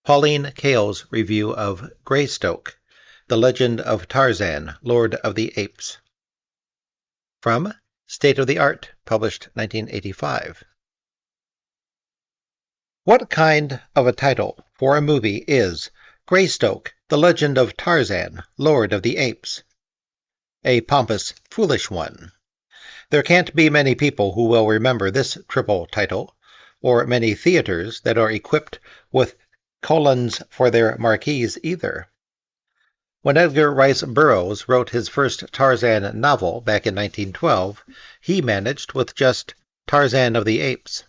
Pauline Kael's review of Greystoke, The Legend of Tarzan, Lord of the Apes. From State of the Art, published 1985. What kind of a title for a movie is Greystoke, The Legend of Tarzan, Lord of the Apes? A pompous, foolish one. There can't be many people who will remember this triple title, or many theaters that are equipped with colons for their marquees either. When Edgar Rice Burroughs wrote his first Tarzan novel back in 1912, he managed with just Tarzan of the Apes.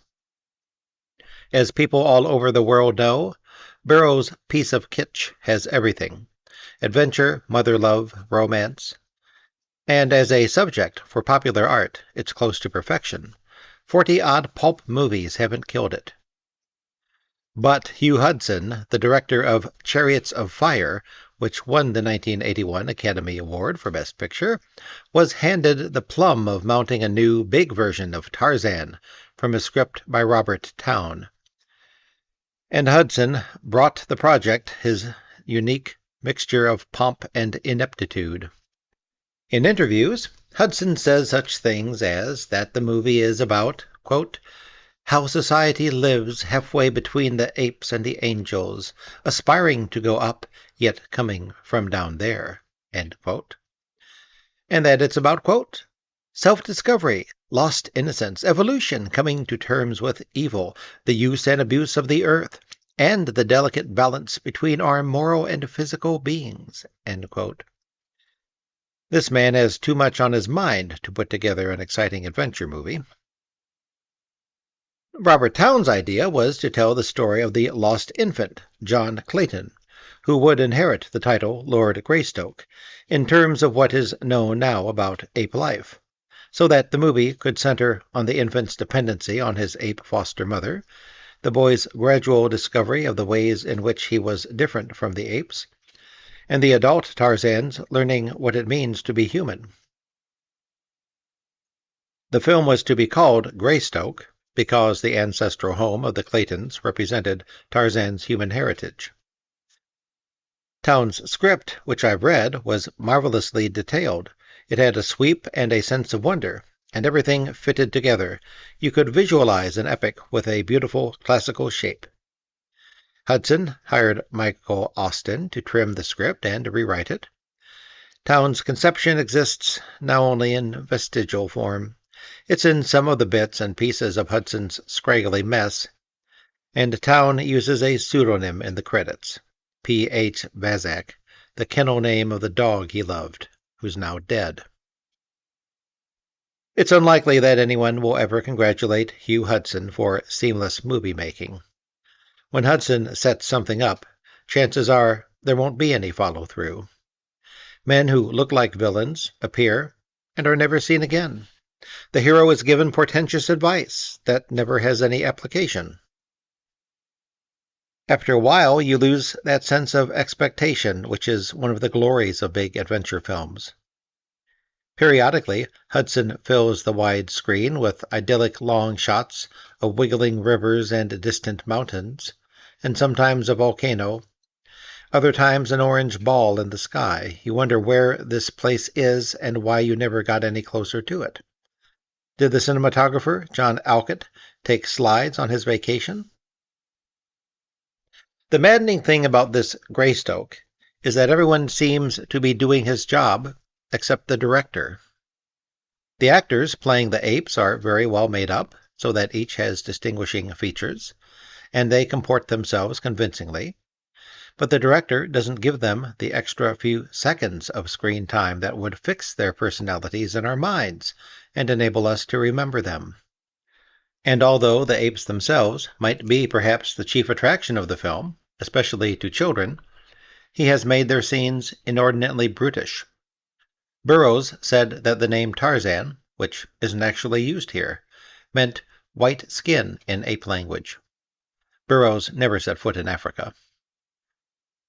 As people all over the world know, Burroughs' piece of kitsch has everything: adventure, mother love, romance. And as a subject for popular art, it's close to perfection. 40-odd pulp movies haven't killed it. But Hugh Hudson, the director of Chariots of Fire, which won the 1981 Academy Award for Best Picture, was handed the plum of mounting a new, big version of Tarzan from a script by Robert Towne. And Hudson brought the project his unique mixture of pomp and ineptitude. In interviews, Hudson says such things as that the movie is about, quote, how society lives halfway between the apes and the angels, aspiring to go up, yet coming from down there, end quote. And that it's about, quote, self-discovery, lost innocence, evolution, coming to terms with evil, the use and abuse of the earth, and the delicate balance between our moral and physical beings, end quote. This man has too much on his mind to put together an exciting adventure movie. Robert Towne's idea was to tell the story of the lost infant, John Clayton, who would inherit the title Lord Greystoke, in terms of what is known now about ape life, so that the movie could center on the infant's dependency on his ape foster mother, the boy's gradual discovery of the ways in which he was different from the apes, and the adult Tarzan's learning what it means to be human. The film was to be called Greystoke because the ancestral home of the Claytons represented Tarzan's human heritage. Towne's script, which I've read, was marvelously detailed. It had a sweep and a sense of wonder, and everything fitted together. You could visualize an epic with a beautiful classical shape. Hudson hired Michael Austen to trim the script and rewrite it. Towne's conception exists now only in vestigial form. It's in some of the bits and pieces of Hudson's scraggly mess, and Towne uses a pseudonym in the credits, P.H. Bazak, the kennel name of the dog he loved, who's now dead. It's unlikely that anyone will ever congratulate Hugh Hudson for seamless movie-making. When Hudson sets something up, chances are there won't be any follow-through. Men who look like villains appear and are never seen again. The hero is given portentous advice that never has any application. After a while, you lose that sense of expectation, which is one of the glories of big adventure films. Periodically, Hudson fills the wide screen with idyllic long shots of wiggling rivers and distant mountains, and sometimes a volcano, other times an orange ball in the sky. You wonder where this place is and why you never got any closer to it. Did the cinematographer, John Alcott, take slides on his vacation? The maddening thing about this Greystoke is that everyone seems to be doing his job except the director. The actors playing the apes are very well made up, so that each has distinguishing features, and they comport themselves convincingly. But the director doesn't give them the extra few seconds of screen time that would fix their personalities in our minds and enable us to remember them. And although the apes themselves might be perhaps the chief attraction of the film, especially to children, he has made their scenes inordinately brutish. Burroughs said that the name Tarzan, which isn't actually used here, meant white skin in ape language. Burroughs never set foot in Africa.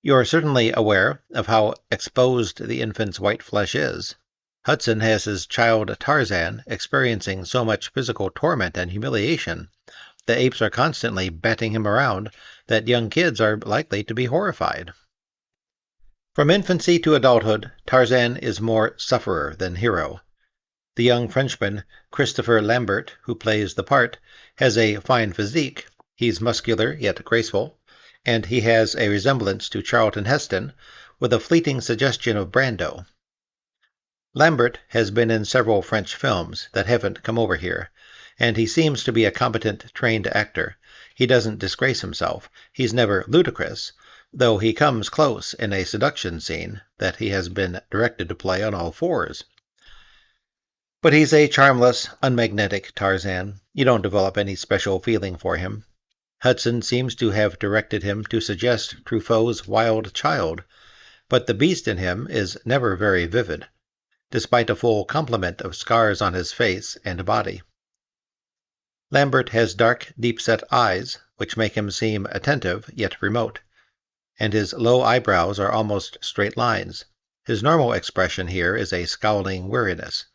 You are certainly aware of how exposed the infant's white flesh is. Hudson has his child Tarzan experiencing so much physical torment and humiliation The apes are constantly batting him around that young kids are likely to be horrified. From infancy to adulthood, Tarzan is more sufferer than hero. The young Frenchman, Christopher Lambert, who plays the part, has a fine physique. He's muscular yet graceful, and he has a resemblance to Charlton Heston, with a fleeting suggestion of Brando. Lambert has been in several French films that haven't come over here, and he seems to be a competent, trained actor. He doesn't disgrace himself. He's never ludicrous, though he comes close in a seduction scene that he has been directed to play on all fours. But he's a charmless, unmagnetic Tarzan. You don't develop any special feeling for him. Hudson seems to have directed him to suggest Truffaut's wild child, but the beast in him is never very vivid, despite a full complement of scars on his face and body. Lambert has dark, deep-set eyes, which make him seem attentive yet remote, and his low eyebrows are almost straight lines. His normal expression here is a scowling weariness.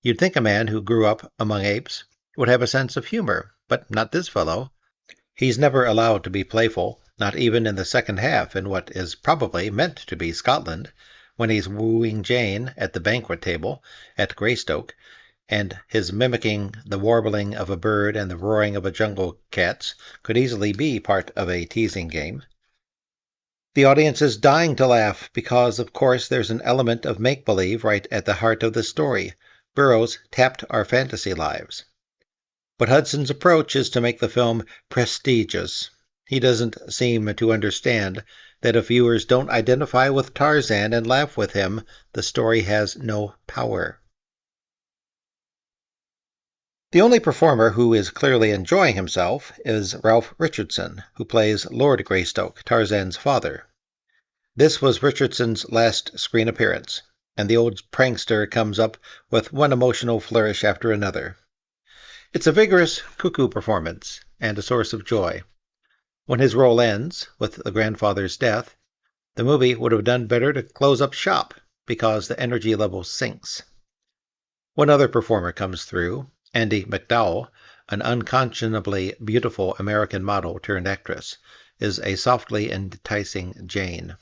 You'd think a man who grew up among apes would have a sense of humor, but not this fellow. He's never allowed to be playful, not even in the second half in what is probably meant to be Scotland, when he's wooing Jane at the banquet table at Greystoke, and his mimicking the warbling of a bird and the roaring of a jungle cat's could easily be part of a teasing game. The audience is dying to laugh because, of course, there's an element of make-believe right at the heart of the story. Burroughs tapped our fantasy lives. But Hudson's approach is to make the film prestigious. He doesn't seem to understand that if viewers don't identify with Tarzan and laugh with him, the story has no power. The only performer who is clearly enjoying himself is Ralph Richardson, who plays Lord Greystoke, Tarzan's father. This was Richardson's last screen appearance, and the old prankster comes up with one emotional flourish after another. It's a vigorous, cuckoo performance, and a source of joy. When his role ends, with the grandfather's death, the movie would have done better to close up shop, because the energy level sinks. One other performer comes through, Andie MacDowell, an unconscionably beautiful American model turned actress, is a softly enticing Jane.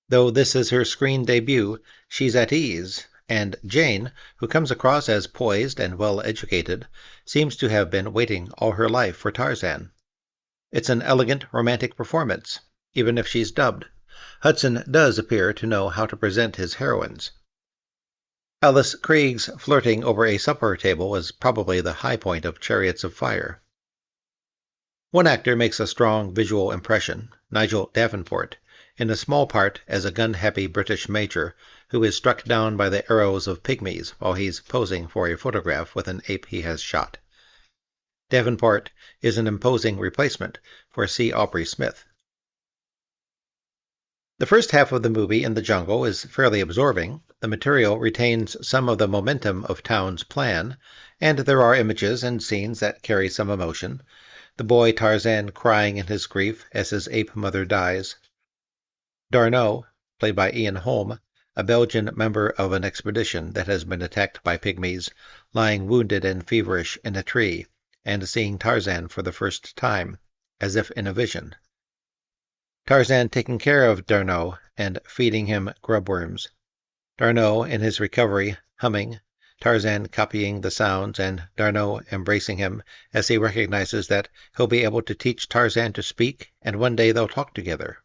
Though this is her screen debut, she's at ease, and Jane, who comes across as poised and well-educated, seems to have been waiting all her life for Tarzan. It's an elegant, romantic performance, even if she's dubbed. Hudson does appear to know how to present his heroines. Alice Krieg's flirting over a supper table is probably the high point of Chariots of Fire. One actor makes a strong visual impression, Nigel Davenport, in a small part as a gun-happy British major who is struck down by the arrows of pygmies while he's posing for a photograph with an ape he has shot. Davenport is an imposing replacement for C. Aubrey Smith. The first half of the movie in the jungle is fairly absorbing. The material retains some of the momentum of Town's plan, and there are images and scenes that carry some emotion. The boy Tarzan crying in his grief as his ape mother dies. D'Arnot, played by Ian Holm, a Belgian member of an expedition that has been attacked by pygmies, lying wounded and feverish in a tree, and seeing Tarzan for the first time, as if in a vision. Tarzan taking care of D'Arnot and feeding him grubworms. D'Arnot, in his recovery, humming, Tarzan copying the sounds, and D'Arnot embracing him as he recognizes that he'll be able to teach Tarzan to speak, and one day they'll talk together.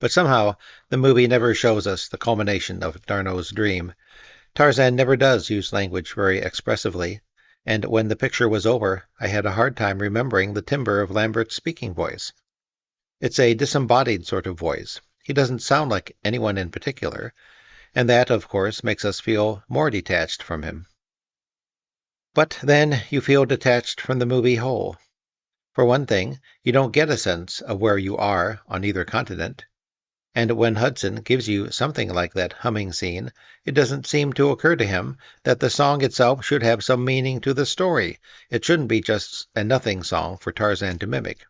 But somehow, the movie never shows us the culmination of D'Arnot's dream. Tarzan never does use language very expressively, and when the picture was over, I had a hard time remembering the timbre of Lambert's speaking voice. It's a disembodied sort of voice. He doesn't sound like anyone in particular, and that, of course, makes us feel more detached from him. But then you feel detached from the movie whole. For one thing, you don't get a sense of where you are on either continent, and when Hudson gives you something like that humming scene, it doesn't seem to occur to him that the song itself should have some meaning to the story. It shouldn't be just a nothing song for Tarzan to mimic.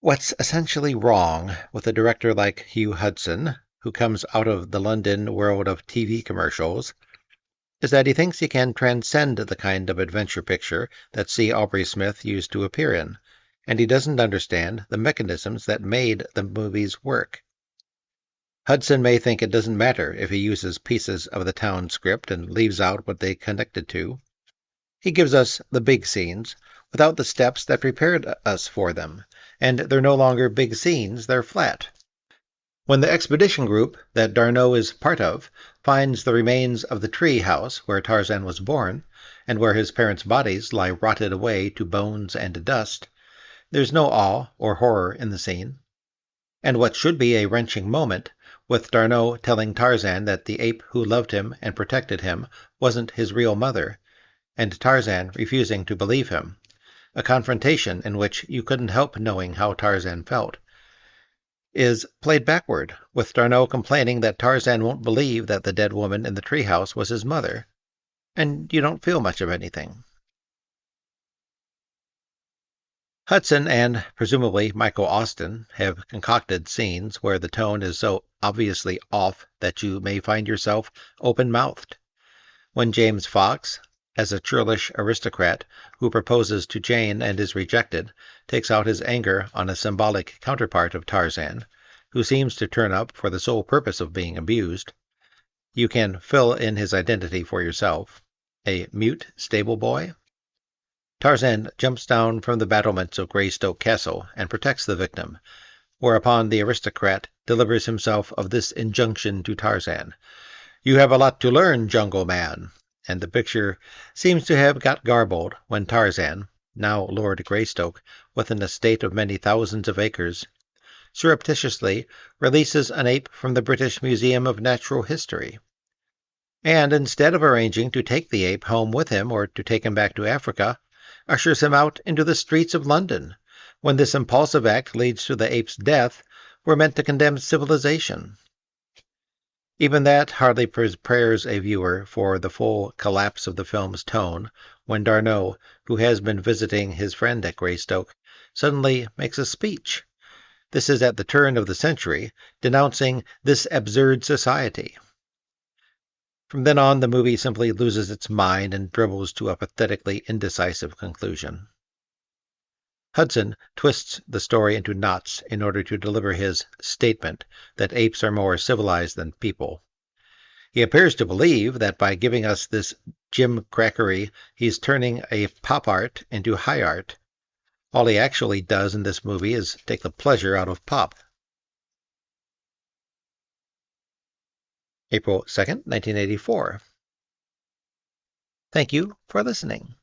What's essentially wrong with a director like Hugh Hudson, who comes out of the London world of TV commercials, is that he thinks he can transcend the kind of adventure picture that C. Aubrey Smith used to appear in, and he doesn't understand the mechanisms that made the movies work. Hudson may think it doesn't matter if he uses pieces of the town script and leaves out what they connected to. He gives us the big scenes without the steps that prepared us for them, and they're no longer big scenes, they're flat. When the expedition group that D'Arnot is part of finds the remains of the tree house where Tarzan was born, and where his parents' bodies lie rotted away to bones and dust, there's no awe or horror in the scene. And what should be a wrenching moment, with D'Arnot telling Tarzan that the ape who loved him and protected him wasn't his real mother, and Tarzan refusing to believe him, a confrontation in which you couldn't help knowing how Tarzan felt, is played backward, with D'Arnot complaining that Tarzan won't believe that the dead woman in the treehouse was his mother, and you don't feel much of anything. Hudson and presumably Michael Austen have concocted scenes where the tone is so obviously off that you may find yourself open-mouthed. When James Fox, as a churlish aristocrat who proposes to Jane and is rejected, takes out his anger on a symbolic counterpart of Tarzan, who seems to turn up for the sole purpose of being abused, you can fill in his identity for yourself. A mute stable boy? Tarzan jumps down from the battlements of Greystoke Castle and protects the victim, whereupon the aristocrat delivers himself of this injunction to Tarzan: "You have a lot to learn, jungle man," and the picture seems to have got garbled when Tarzan, now Lord Greystoke, with an estate of many thousands of acres, surreptitiously releases an ape from the British Museum of Natural History. And instead of arranging to take the ape home with him or to take him back to Africa, ushers him out into the streets of London. When this impulsive act leads to the ape's death, we're meant to condemn civilization. Even that hardly prepares a viewer for the full collapse of the film's tone when D'Arnot, who has been visiting his friend at Greystoke, suddenly makes a speech. This is at the turn of the century, denouncing this absurd society. From then on, the movie simply loses its mind and dribbles to a pathetically indecisive conclusion. Hudson twists the story into knots in order to deliver his statement that apes are more civilized than people. He appears to believe that by giving us this gimcrackery, he's turning a pop art into high art. All he actually does in this movie is take the pleasure out of pop. April 2nd, 1984. Thank you for listening.